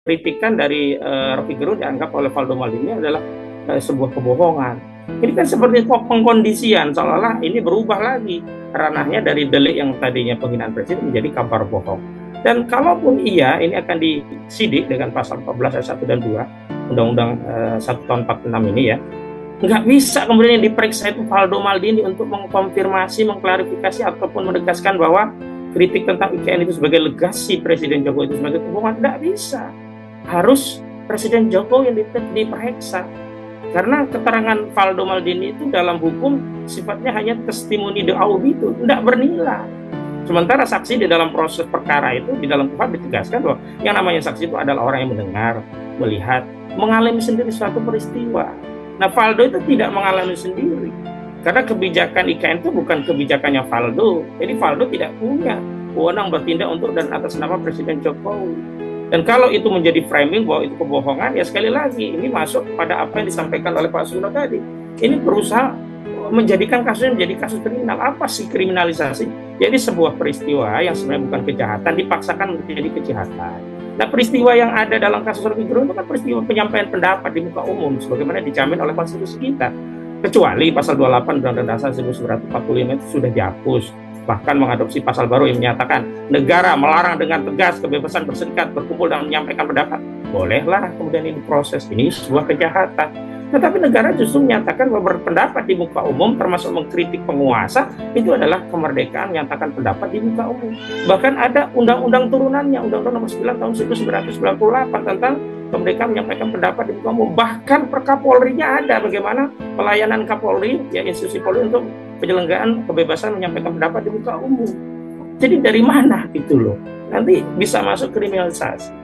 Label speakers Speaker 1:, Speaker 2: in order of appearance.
Speaker 1: kritikan dari Rocky Gerung dianggap oleh Valdo Maldini adalah sebuah kebohongan. Ini kan seperti pengkondisian, seolah-olah ini berubah lagi ranahnya dari delik yang tadinya penghinaan presiden menjadi kabar bohong. Dan kalaupun iya, ini akan disidik dengan pasal 14 ayat 1 dan 2 Undang-Undang 1 tahun 46 ini ya. Nggak bisa kemudian yang diperiksa itu Valdo Maldini untuk mengkonfirmasi, mengklarifikasi ataupun menegaskan bahwa kritik tentang IKN itu sebagai legasi Presiden Jokowi itu sebagai kebohongan. Nggak bisa. Harus Presiden Jokowi yang diperiksa. Karena keterangan Valdo Maldini itu dalam hukum sifatnya hanya testimoni de audito, tidak bernilai. Sementara saksi di dalam proses perkara itu, di dalam kuhap ditegaskan bahwa yang namanya saksi itu adalah orang yang mendengar, melihat, mengalami sendiri suatu peristiwa. Nah, Valdo itu tidak mengalami sendiri. Karena kebijakan IKN itu bukan kebijakannya Valdo. Jadi Valdo tidak punya wewenang bertindak untuk dan atas nama Presiden Jokowi. Dan kalau itu menjadi framing bahwa itu kebohongan, ya sekali lagi ini masuk pada apa yang disampaikan oleh Pak Suno tadi. Ini berusaha menjadikan kasusnya menjadi kasus kriminal. Apa sih kriminalisasi? Jadi sebuah peristiwa yang sebenarnya bukan kejahatan dipaksakan menjadi kejahatan. Nah, peristiwa yang ada dalam kasus Rocky Gerung itu kan peristiwa penyampaian pendapat di muka umum sebagaimana dijamin oleh konstitusi kita. Kecuali pasal 28 Undang-Undang Dasar 1945 itu sudah dihapus. Bahkan mengadopsi pasal baru yang menyatakan negara melarang dengan tegas kebebasan berserikat, berkumpul dan menyampaikan pendapat. Bolehlah kemudian ini diproses. Ini sebuah kejahatan. Tetapi negara justru menyatakan bahwa berpendapat di muka umum termasuk mengkritik penguasa itu adalah kemerdekaan menyatakan pendapat di muka umum. Bahkan ada undang-undang turunannya, Undang-Undang Nomor 9 tahun 1998 tentang kemerdekaan menyampaikan pendapat di muka umum. Bahkan per Kapolri-nya ada bagaimana pelayanan Kapolri, ya institusi Polri untuk penyelenggaraan kebebasan menyampaikan pendapat di muka umum. Jadi dari mana itu loh? Nanti bisa masuk kriminalisasi.